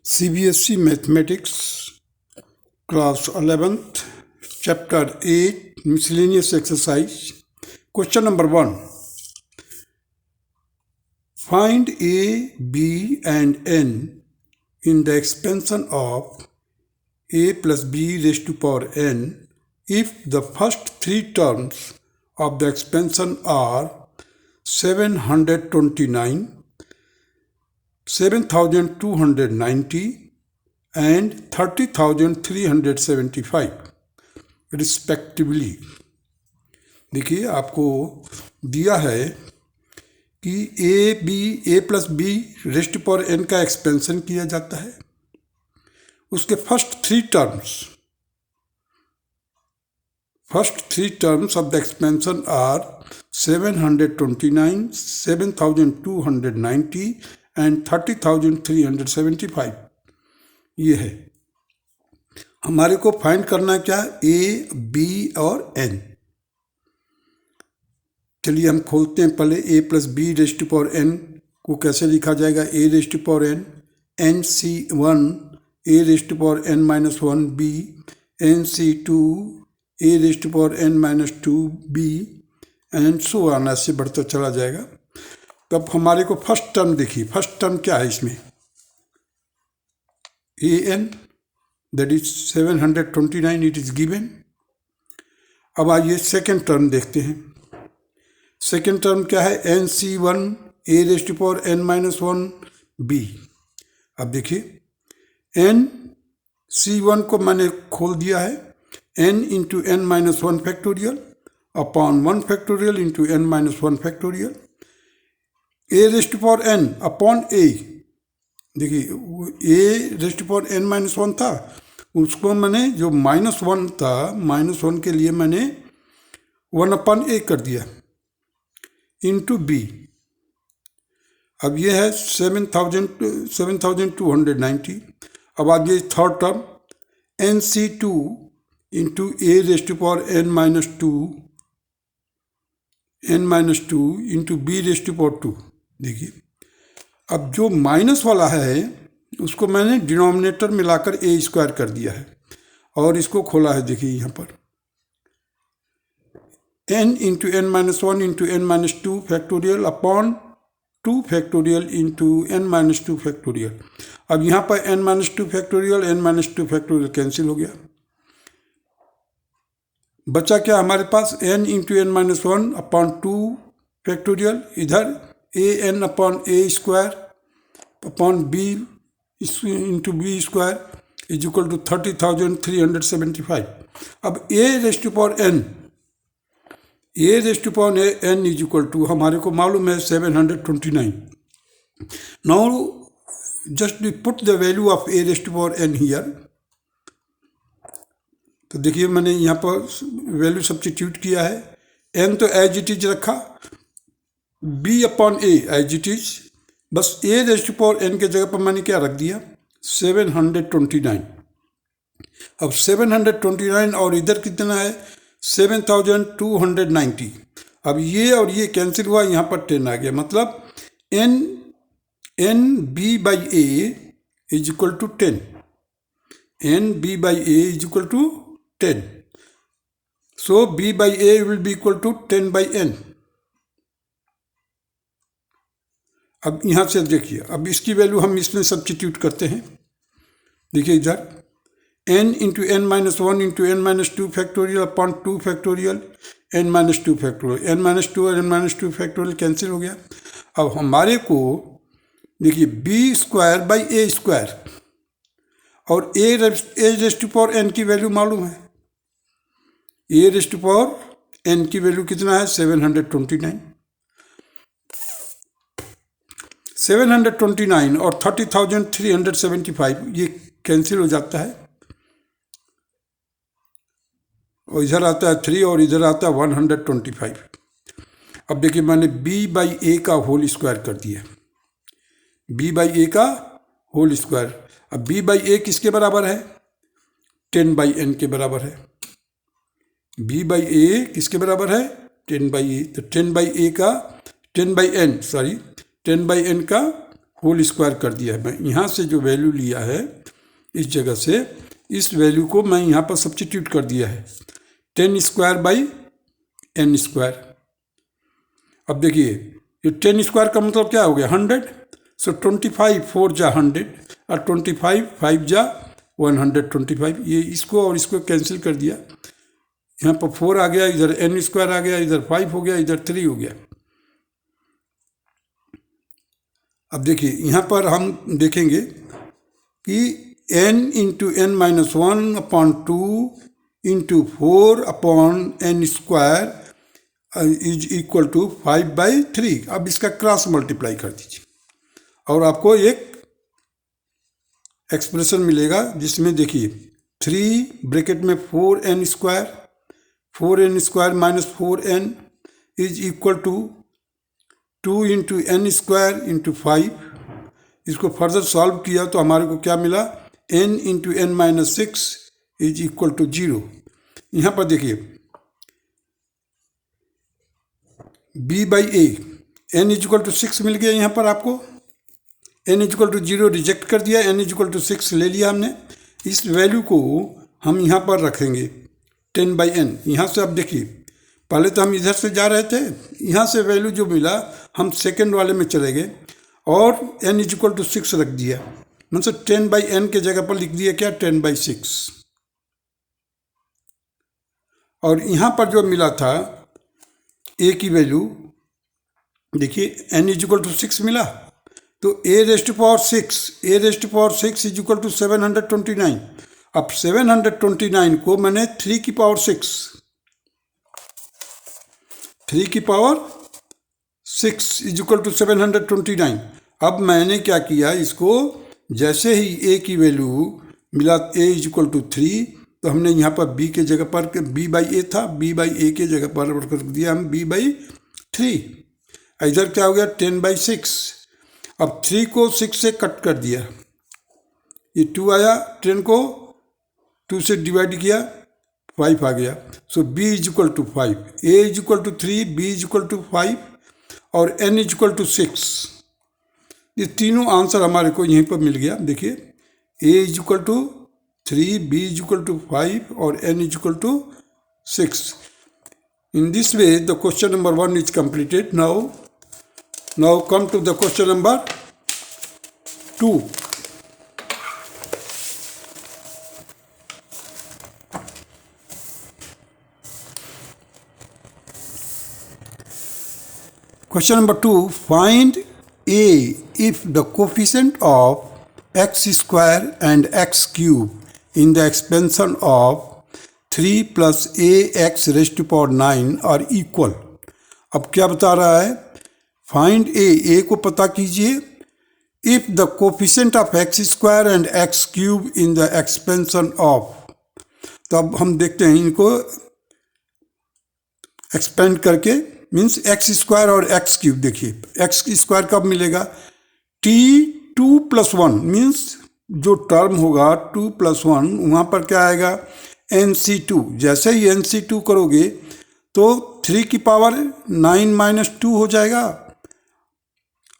CBSE Mathematics Class 11th Chapter 8 Miscellaneous Exercise. Question number 1. Find A, B and N in the expansion of A plus B raised to power N if the first three terms of the expansion are 729, 7290 and 30,375 respectively. देखिए आपको दिया है कि a plus b raised power n का expansion किया जाता है. उसके first three terms of the expansion are 729, 7290 and 30,375. ये है. हमारे को फाइंड करना क्या, ए, बी और एन. चलिए हम खोलते हैं पहले. A plus b raised to power n को कैसे लिखा जाएगा. A raised to power n, n C 1 A raised to power N minus 1 b, n C 2 a raised to power N minus 2 b and so on, ऐसे बढ़ता चला जाएगा. तब हमारे को फर्स्ट टर्म देखिए. फर्स्ट टर्म क्या है इसमें, a n that is 729 it is given. अब आइए सेकेंड टर्म देखते हैं. सेकेंड टर्म क्या है, N C 1 A raised to power N minus 1 B. अब देखिए एन सी 1 को मैंने खोल दिया है, n into N minus 1 factorial upon 1 factorial into N minus 1 factorial. A raised to power n upon a. देखिए a raised to power N minus 1 था, उसको मैंने जो माइनस 1 था, माइनस 1 के लिए मैंने 1 अपॉन ए कर दिया इंटू बी. अब ये है 7290. अब आगे third term N C 2 into A raised to power N minus 2 into B raised to power 2. देखिए अब जो माइनस वाला है उसको मैंने डिनोमिनेटर मिलाकर ए स्क्वायर कर दिया है और इसको खोला है. देखिए यहाँ पर n into N minus 1 into N minus 2 factorial upon 2 factorial into N minus 2 factorial. अब यहाँ पर n minus 2 factorial n minus 2 factorial cancel हो गया. बचा क्या हमारे पास, n into N minus 1 upon 2 factorial, इधर a n upon a square upon b into b square is equal to 30,375. अब a raised to power n is equal to हमारे को मालूम है 729. Now just we put the value of A raised to power N here. तो देखिए मैंने यहाँ पर वैल्यू सब्स्टिट्यूट किया है. एन तो एज इट इज रखा, B upon A as it is, बस A raised to power N के जगह पर मैंने क्या रख दिया, 729. अब 729 और इधर कितना है 7290. अब ये और ये कैंसिल हुआ, यहाँ पर 10 आ गया. मतलब N B by A is equal to 10. N B by A is equal to 10. So B by A will be equal to 10 by N. अब यहाँ से देखिए, अब इसकी वैल्यू हम इसमें सब्स्टिट्यूट करते हैं. देखिए इधर n into N minus 1 into N minus 2 factorial upon 2 factorial N minus 2 factorial. N minus 2 और एन माइनस 2 फैक्टोरियल कैंसिल हो गया. अब हमारे को देखिए B square by A square और A raised to power N की वैल्यू मालूम है. A raised to power N की वैल्यू कितना है 729. 729 और 30,375 ये कैंसिल हो जाता है और इधर आता है 3 और इधर आता है 125. अब देखिए मैंने b बाई ए का होल स्क्वायर कर दिया. b बाई ए का होल स्क्वायर. अब b बाई ए किसके बराबर है, 10 बाई एन के बराबर है. b बाई ए किसके बराबर है, 10 बाई ए. तो 10 बाई ए का 10 बाई एन का होल स्क्वायर कर दिया है। मैं यहाँ से जो वैल्यू लिया है इस जगह से, इस वैल्यू को मैं यहाँ पर सब्स्टिट्यूट कर दिया है 10 स्क्वायर बाई n स्क्वायर। अब देखिए ये 10 स्क्वायर का मतलब क्या हो गया 100। सो 25 4 जा 100 और 25 5 जा 125। ये इसको और इसको कैंसिल कर दिया। यहाँ पर 4 आ गया, इधर n स्क्वायर आ गया, इधर 5 हो गया, इधर 3 हो गया। अब देखिए यहाँ पर हम देखेंगे कि n into N minus 1 upon 2 into 4 upon n square is equal to 5/3। अब इसका क्रॉस मल्टीप्लाई कर दीजिए और आपको एक एक्सप्रेशन मिलेगा जिसमें देखिए 3 ब्रैकेट में 4n square minus 4n is equal to 2 into n square into 5। इसको फर्दर सॉल्व किया तो हमारे को क्या मिला n into N minus 6 is equal to 0। यहाँ पर देखिए b by a n is equal to 6 मिल गया। यहाँ पर आपको n is equal to 0 reject कर दिया, n इज इक्वल टू 6 ले लिया हमने। इस वैल्यू को हम यहाँ पर रखेंगे 10/n। यहाँ से अब देखिए पहले तो हम इधर से जा रहे थे, यहाँ से वैल्यू जो मिला हम सेकंड वाले में चले गए और n इज इक्वल टू 6 रख दिया। मतलब 10/n के जगह पर लिख दिया क्या 10/6। और यहाँ पर जो मिला था a की वैल्यू देखिए n इज इक्वल टू 6 मिला, तो a raised power 6 is equal to 729। अब 729 को मैंने 3 की पावर 6 इज इक्वल टू 729। अब मैंने क्या किया, इसको जैसे ही a की वैल्यू मिला a इज इक्वल टू 3, तो हमने यहाँ पर b के जगह पर b बाई ए था, b बाई ए के जगह पर रख दिया हम b/3। इधर क्या हो गया 10/6। अब 3 को 6 से कट कर दिया, ये 2 आया, 10 को 2 से डिवाइड किया 5 आ गया। So b is equal to 5, a is equal to 3, b is equal to 5 और n इज इक्वल टू 6। ये तीनों आंसर हमारे को यहीं पर मिल गया। देखिए a is equal to 3, b is equal to 5 और n is equal to 6। In this way the question number 1 is completed. Now come to the question number 2. Question number 2, find a if the coefficient of x square and x cube in the expansion of 3 plus ax raised to power 9 are equal। अब क्या बता रहा है, find a को पता कीजिए if the coefficient of x square and x cube in the expansion of. तो अब हम देखते हैं इनको एक्सपेंड करके, मीन्स एक्स स्क्वायर और एक्स क्यूब। देखिए एक्स स्क्वायर कब मिलेगा t2+1 मीन्स जो टर्म होगा 2+1 वहाँ पर क्या आएगा nc2। जैसे ही nc2 करोगे तो 3 की पावर 9 माइनस 2 हो जाएगा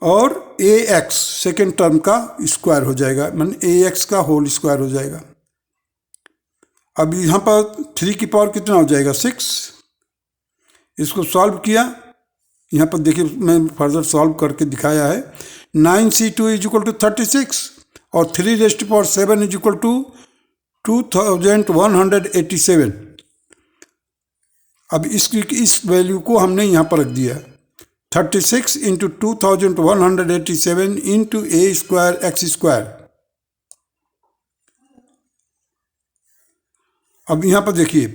और ax सेकेंड टर्म का स्क्वायर हो जाएगा, माने ax का होल स्क्वायर हो जाएगा। अब यहाँ पर 3 की पावर कितना हो जाएगा 6। इसको सॉल्व किया, यहाँ पर देखिए मैं फर्दर सॉल्व करके दिखाया है। 9c2 इज इक्वल टू 36 और 3 raised to power 7 is equal to 2187। अब इस वैल्यू को हमने यहाँ पर रख दिया 36 into 2187 into a square x square. अब यहाँ पर देखिए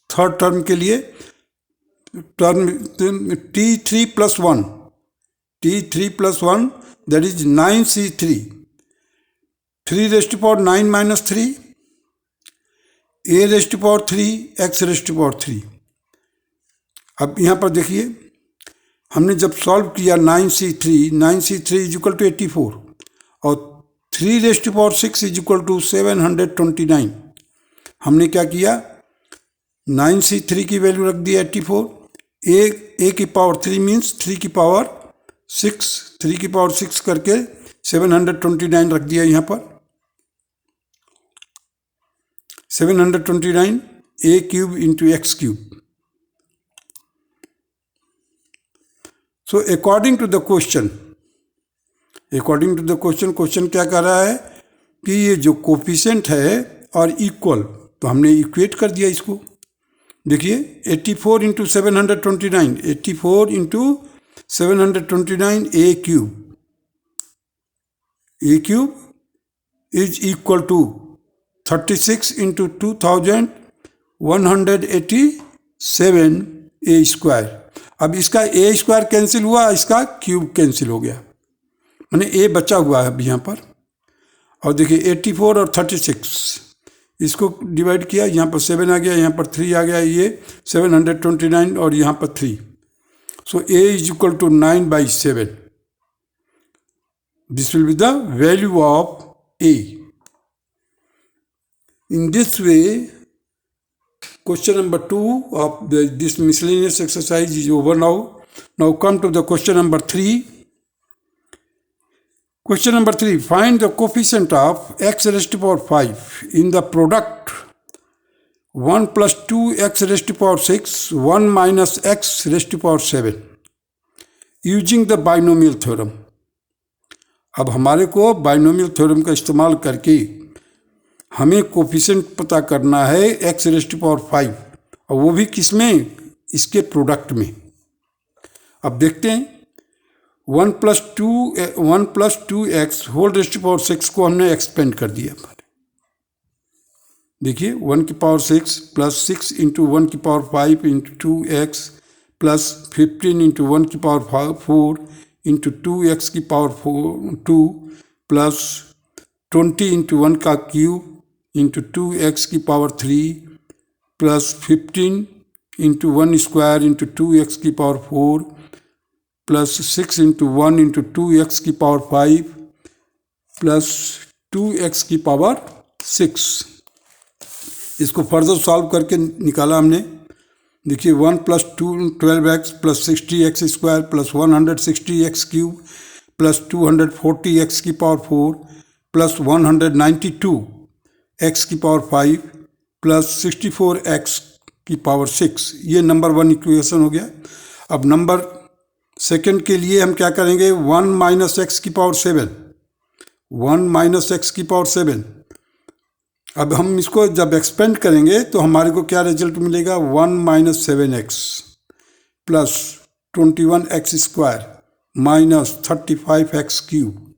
थर्ड टर्म के लिए term t3+1 that is 9c3, 3 raised to power 9 minus 3, a raised to power 3, x raised to power 3। अब यहाँ पर देखिए हमने जब सॉल्व किया 9c3 इज इक्वल टू 84 और 3 raised to power 6 is equal to 729। हमने क्या किया 9c3 की वैल्यू रख दी 84, a की पावर 3 मीन्स 3 की पावर 6 करके 729 रख दिया यहाँ पर। 729 a cube into x cube. So according to the question, question क्या कर रहा है कि ये जो कोफिशिएंट है और इक्वल, तो हमने इक्वेट कर दिया इसको। देखिए 84 into 729, 84 into 729 a cube is equal to 36 into 2187 a square. अब इसका a स्क्वायर कैंसिल हुआ, इसका क्यूब कैंसिल हो गया, मैंने a बचा हुआ है अब यहाँ पर। और देखिए 84 और 36 इसको डिवाइड किया, यहाँ पर 7 आ गया, यहाँ पर 3 आ गया, ये 729 और यहाँ पर 3। So a is equal to 9/7। This will be the value of a। In this way, question number 2 of this miscellaneous exercise is over now. Now come to the question number 3. Question number 3. Find the coefficient of x raised to power 5 in the product 1 plus 2x raised to power 6, 1 minus x raised to power 7 using the binomial theorem. अब हमारे को binomial theorem का इस्तेमाल करके हमें coefficient पता करना है x रेज़ टू पावर 5, और वो भी किसमें, इसके प्रोडक्ट में। अब देखते हैं 1 plus 2x whole raise to power 6 को हमने एक्सपेंड कर दिया। देखिए 1 की पावर 6 प्लस 6 इंटू 1 की power 5 into 2x plus 15 into 1 की पावर 4 इंटू 2x की पावर 2 प्लस 20 इंटू 1 का क्यूब इंटू 2x की power 3 plus 15 into 1 square into 2x की power 4 plus 6 into 1 into 2x की पावर 5 प्लस 2x की power 6। इसको further solve करके निकाला हमने। देखिए 1 plus 12x plus 60x square plus 160x cube plus 240x की पावर 4 प्लस 192x की पावर 5 प्लस 64x की पावर 6, ये नंबर 1 इक्वेशन हो गया। अब नंबर सेकंड के लिए हम क्या करेंगे, 1 माइनस एक्स की पावर 7, 1 माइनस एक्स की पावर 7। अब हम इसको जब एक्सपेंड करेंगे तो हमारे को क्या रिजल्ट मिलेगा, 1 minus 7x plus 21x square minus 35x cube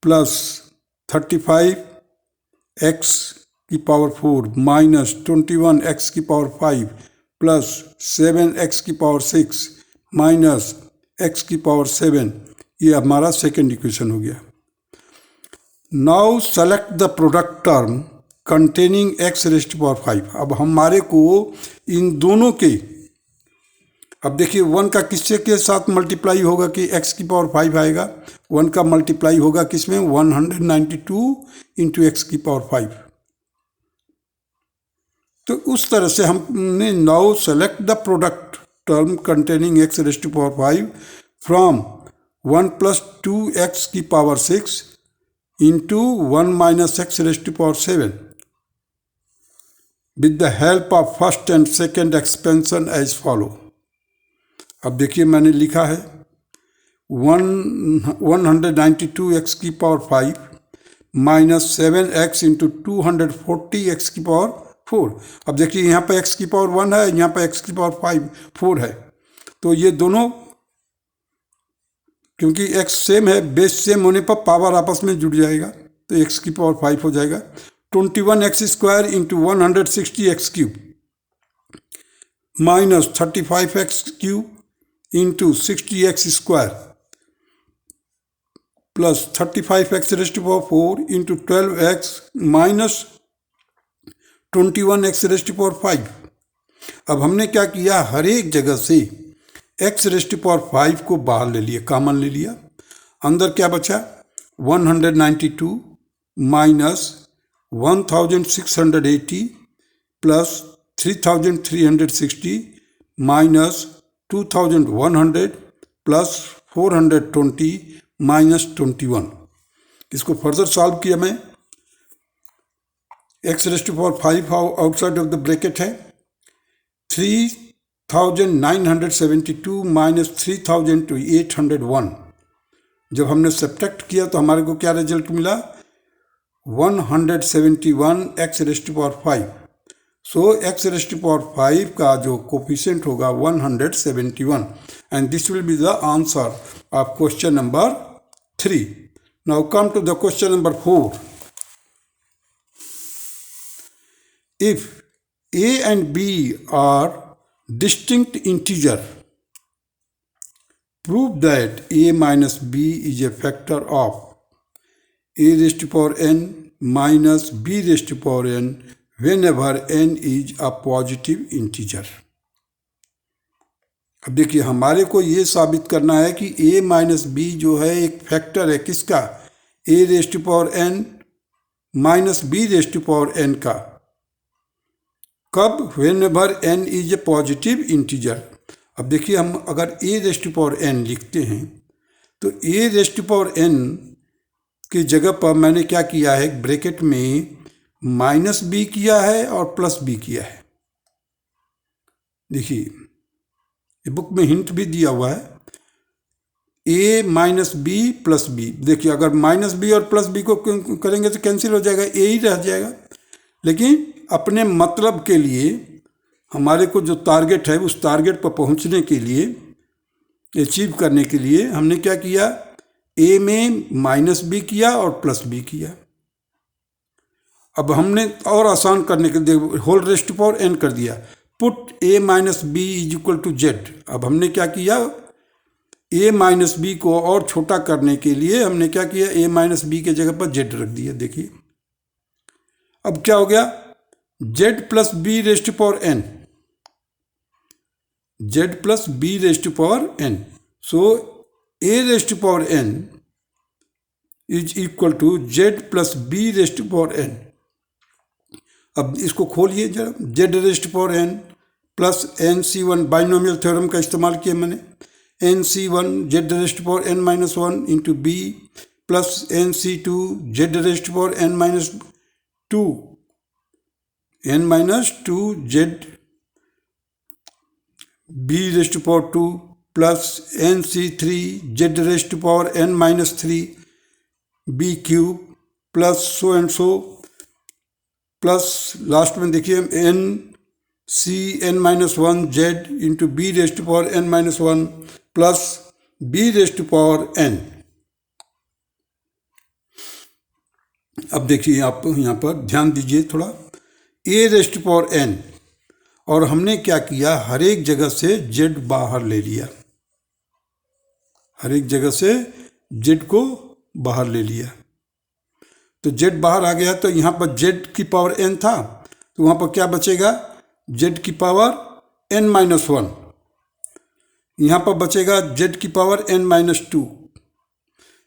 plus 35x की पावर 4 माइनस 21x की पावर 5 प्लस 7x की पावर 6 माइनस x की पावर 7। ये हमारा सेकेंड इक्वेशन हो गया। Now select the product term containing x raise to power 5। अब हमारे को इन दोनों के, अब देखिए 1 का किससे के साथ मल्टीप्लाई होगा कि x की पावर 5 आएगा, 1 का मल्टीप्लाई होगा किसमें, 192 इंटू x की पावर 5। तो उस तरह से हमने now select the product term containing x raise to power 5 from 1 plus 2x की power 6 into 1 minus x raise to power 7 with the help of first and second expansion as follow. अब देखिए मैंने लिखा है 192x की power 5 minus 7x into 240x की power 4। अब देखिए यहाँ पर x की पावर 1 है, यहाँ पर x की पावर 4 है, तो ये दोनों क्योंकि x सेम है, बेस सेम होने पर पावर आपस में जुड़ जाएगा, तो x की पावर 5 हो जाएगा। 21x square into 160x cube minus 35x cube into 60x square plus 35x raise to power 4 into 12x minus 21x raise to power 5। अब हमने क्या किया, हर एक जगह से x रेज़ टू पावर 5 को बाहर ले लिया, कॉमन ले लिया। अंदर क्या बचा, 192 minus 1680 plus 3360 minus 2100 plus 420 minus 21। इसको फर्दर सॉल्व किया मैं, x raised to power 5 outside of the bracket है, 3972 माइनस 3801। जब हमने सब्ट्रैक्ट किया तो हमारे को क्या रिजल्ट मिला, 171 x raised to power 5। So x raised to power 5 का जो कोफिशिएंट होगा 171, and this will be the answer of question number 3। Now come to the question number 4। If a and b are distinct integer, prove that a minus b is a factor of a raised to power n minus b raised to power n whenever n is a positive integer। अब देखिए हमारे को ये साबित करना है कि a minus B जो है एक फैक्टर है किसका, a raised to power n minus b raised to power n का। कब, whenever n is a positive integer। अब देखिए हम अगर a raised to power n लिखते हैं तो a raised to power n की जगह पर मैंने क्या किया है, ब्रैकेट में माइनस b किया है और प्लस b किया है। देखिए ये बुक में हिंट भी दिया हुआ है, a minus b plus b. देखिए अगर माइनस बी और प्लस बी को करेंगे तो कैंसिल हो जाएगा, a ही रह जाएगा। लेकिन अपने मतलब के लिए हमारे को जो टारगेट है उस टारगेट पर पहुंचने के लिए, अचीव करने के लिए हमने क्या किया, a में माइनस बी किया और प्लस बी किया। अब हमने और आसान करने के लिए whole raised to power n कर दिया, put a minus b is equal to z. अब हमने क्या किया, a माइनस बी को और छोटा करने के लिए हमने क्या किया, a माइनस बी के जगह पर जेड रख दिया। देखिए अब क्या हो गया, z plus b raised to power n, z plus b raised to power n। So a raised to power n is equal to z plus b raised to power n। अब इसको खोलिए जरा, z raised to power n plus nc1, binomial theorem का इस्तेमाल किया मैंने, nc1 z raised to power n minus 1 into b plus nc2 z raised to power n minus 2 z b raised to power 2 plus nc3 z raised to power n minus 3 b cube plus so and so, plus last में देखिए n c n minus 1 z into B raised to power n minus 1 plus b raised to power n। अब देखिए आप यहाँ पर ध्यान दीजिए थोड़ा, a raised to power n, और हमने क्या किया, हर एक जगह से z बाहर ले लिया, हर एक जगह से z को बाहर ले लिया। तो z बाहर आ गया तो यहाँ पर z की पावर n था, तो वहाँ पर क्या बचेगा, z की पावर n माइनस 1, यहाँ पर बचेगा z की पावर n माइनस 2,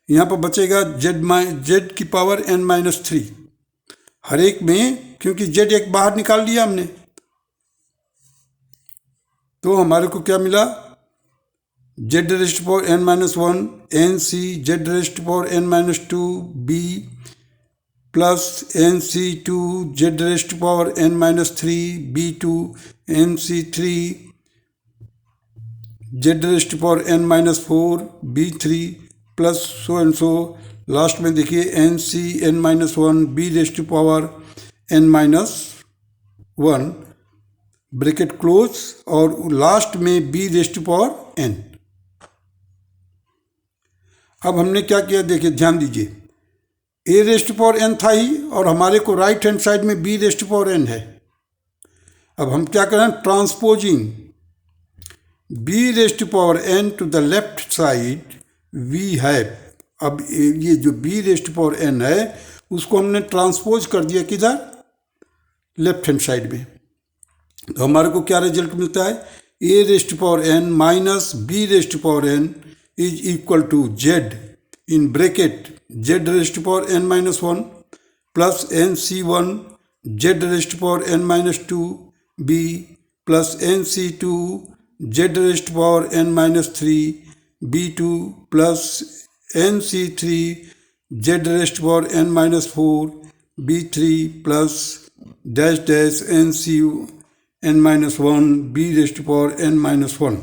यहाँ पर बचेगा z की पावर n माइनस 3। हर एक में क्योंकि z एक बाहर निकाल लिया हमने, तो हमारे को क्या मिला, z raised power n minus 1 nc z raised power n minus 2 b plus nc2 z raised power n minus 3 b2 nc3 z raised power n minus 4 b3 plus so and so. Last में देखिए nc n minus 1 b raised power n minus 1 bracket close, और last में b raised power n। अब हमने क्या किया, देखिए ध्यान दीजिए, a रेस्ट पावर n था ही, और हमारे को राइट हैंड साइड में b रेस्ट पावर n है। अब हम क्या करें, transposing b raised power n to the left side we have. अब ये जो b रेस्ट पावर n है उसको हमने ट्रांसपोज कर दिया किधर, लेफ्ट हैंड साइड में। तो हमारे को क्या रिजल्ट मिलता है, a raised power n minus b raised power n is equal to z in bracket z raised power n minus 1 plus nc1 z raised power n minus 2 b plus nc2 z raised power n minus 3 b2 plus NC3 Z raised to power n minus 4 B3 plus dash dash NC n minus 1 B raised to power n minus 1।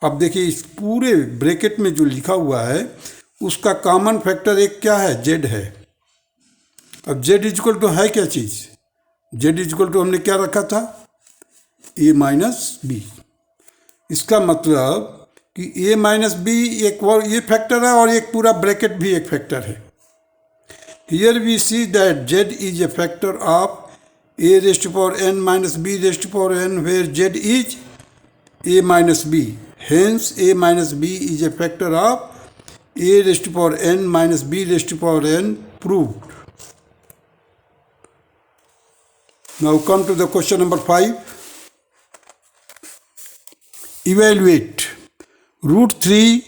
अब देखिए इस पूरे bracket में जो लिखा हुआ है उसका कॉमन फैक्टर एक क्या है, Z है। अब Z इक्वल टू है क्या चीज़, Z इक्वल टू हमने क्या रखा था, A माइनस बी। इसका मतलब कि A माइनस बी एक और ये फैक्टर है और एक पूरा ब्रैकेट भी एक फैक्टर है। Here we see that Z is a factor of A raised to power n minus B raised to power n where Z is A minus B. Hence, A minus B is a factor of A raised to power n minus B raised to power n proved. Now come to the question number 5. Evaluate root 3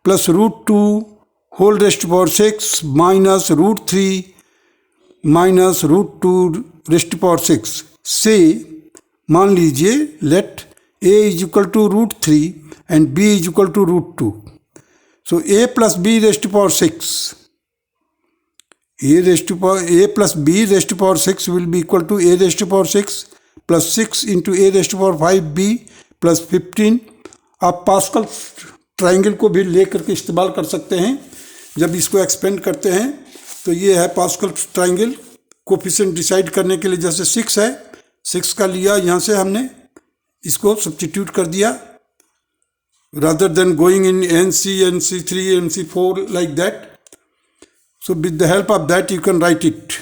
plus root 2 whole raised to power 6 minus root 3 minus root 2 raised to power 6. Say, मान लीजिए let A is equal to root 3 and B is equal to root 2. So A plus B raised to power 6. A plus B raised to power 6 will be equal to A raised to power 6 plus 6 into A raised to power 5B plus 15। आप pascal triangle को भी लेकर के इस्तेमाल कर सकते हैं। जब इसको एक्सपेंड करते हैं तो ये है पास्कल ट्राइंगल। कोफिशिएंट डिसाइड करने के लिए जैसे 6 है, 6 का लिया, यहाँ से हमने इसको सब्स्टिट्यूट कर दिया rather than going in NC, NC3, NC4 like that. So with the help of that you can write it.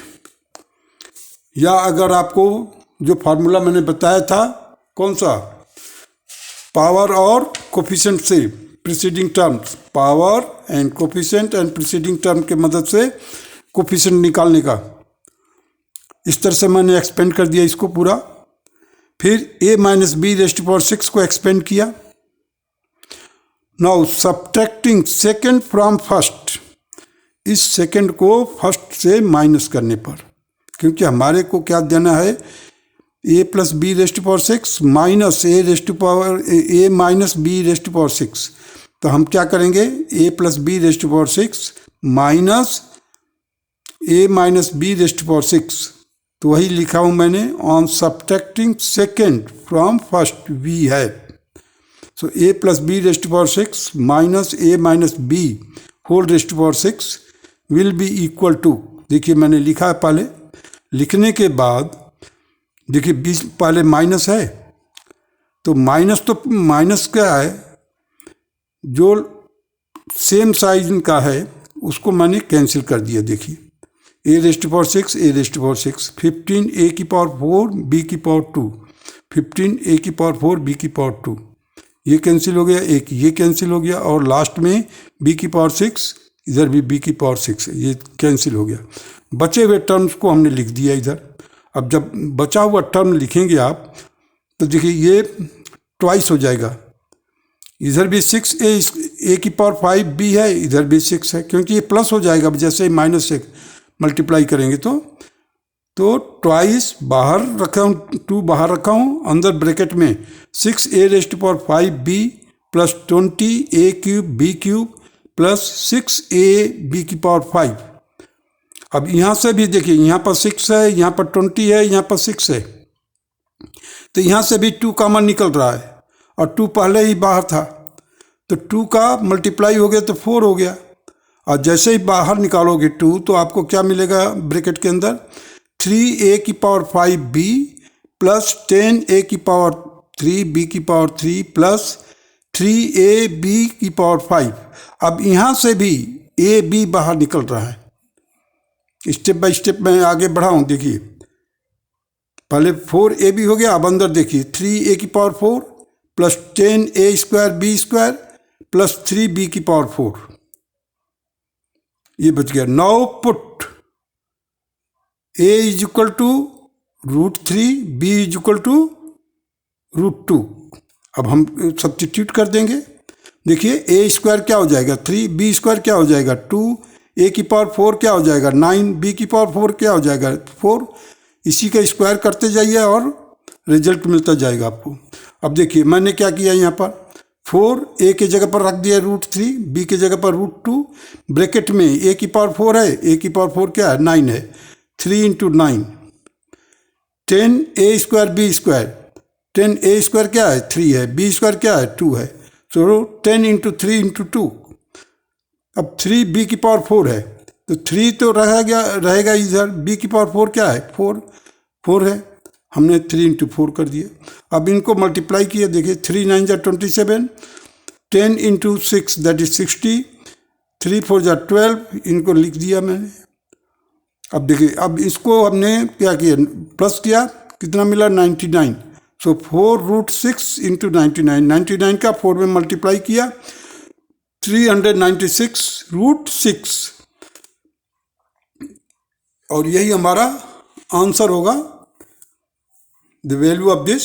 या अगर आपको जो फार्मूला मैंने बताया था, कौन सा, पावर और कोफिशिएंट से preceding terms, power and coefficient and preceding term के मदद से कोफिशिएंट निकालने का, इस तरह से मैंने एक्सपेंड कर दिया इसको पूरा। फिर A minus b raised to power 6 को एक्सपेंड किया। Now subtracting second from first, इस सेकेंड को फर्स्ट से माइनस करने पर, क्योंकि हमारे को क्या देना है, A plus b raised to power 6 minus A raised to power A minus b raised to power 6। तो हम क्या करेंगे, A plus b raised to power 6 minus A minus b raised to power 6। तो वही लिखा हूँ मैंने, on subtracting second from first we have. So A plus b raised to power 6 minus A minus b whole raised to power 6 will be equal to, देखिए मैंने लिखा है पहले, लिखने के बाद देखिए बीच पहले माइनस है, तो माइनस क्या है, जो सेम साइज का है उसको मैंने कैंसिल कर दिया। देखिए A raised to power 6 A raised to power 6, 15 A की पावर 4 B की पावर 2, 15 A की पावर 4 B की पावर 2, ये कैंसिल हो गया, एक ये कैंसिल हो गया, और लास्ट में B की पावर 6, इधर भी B की पावर 6 है, ये कैंसिल हो गया। बचे हुए टर्म्स को हमने लिख दिया इधर। अब जब बचा हुआ टर्म लिखेंगे आप तो देखिए ये ट्वाइस हो जाएगा, इधर भी 6A की पावर 5B है, इधर भी 6 है, क्योंकि ये प्लस हो जाएगा जैसे माइनस से मल्टीप्लाई करेंगे तो ट्वाइस बाहर रखा हूँ, 2 बाहर रखा हूँ, अंदर ब्रैकेट में 6A raised to power 5B plus 20A cube B cube plus 6AB की पावर 5। अब यहाँ से भी देखिए, यहाँ पर 6 है, यहाँ पर 20 है, यहाँ पर 6 है, तो यहाँ से भी 2 कॉमन निकल रहा है और 2 पहले ही बाहर था, तो 2 का मल्टीप्लाई हो गया तो 4 हो गया। और जैसे ही बाहर निकालोगे 2 तो आपको क्या मिलेगा ब्रैकेट के अंदर, 3A की पावर 5B प्लस 10A की पावर 3B की पावर 3 प्लस 3AB की पावर 5। अब यहाँ से भी AB बाहर निकल रहा है। स्टेप बाय स्टेप मैं आगे बढ़ा हूँ। देखिए पहले 4AB हो गया, अब अंदर देखिए 3A की power 4 plus 10A square B square plus 3B की पावर 4, ये बच गया। Now put A is equal to √3 B is equal to √2। अब हम सब्स्टिट्यूट कर देंगे। देखिए A स्क्वायर क्या हो जाएगा 3, B स्क्वायर क्या हो जाएगा 2, A की पावर 4 क्या हो जाएगा 9, B की पावर 4 क्या हो जाएगा 4। इसी का स्क्वायर करते जाइए और रिजल्ट मिलता जाएगा आपको। अब देखिए मैंने क्या किया, यहाँ पर 4 ए के जगह पर रख दिया √3, बी के जगह पर √2, ब्रैकेट में ए की पावर 4 है, ए की पावर 4 क्या है 9 है, 3 × 9, 10a² b², 10a² क्या है 3 है, b² क्या है 2 है, तो 10 × 3 × 2। अब 3 b की पावर 4 है तो 3 तो रहेगा इधर, b की पावर 4 क्या है 4 है, हमने 3 × 4 कर दिया। अब इनको मल्टीप्लाई किया, देखिए 3 × 9 = 27, 10 × 6 दैट इज 60, 3 × 4 = 12, इनको लिख दिया मैंने। अब देखिए, अब इसको हमने क्या किया, प्लस किया, कितना मिला 99, सो 4√6 × 99, 99 का 4 में मल्टीप्लाई किया, 396√6, और यही हमारा आंसर होगा, द वैल्यू ऑफ दिस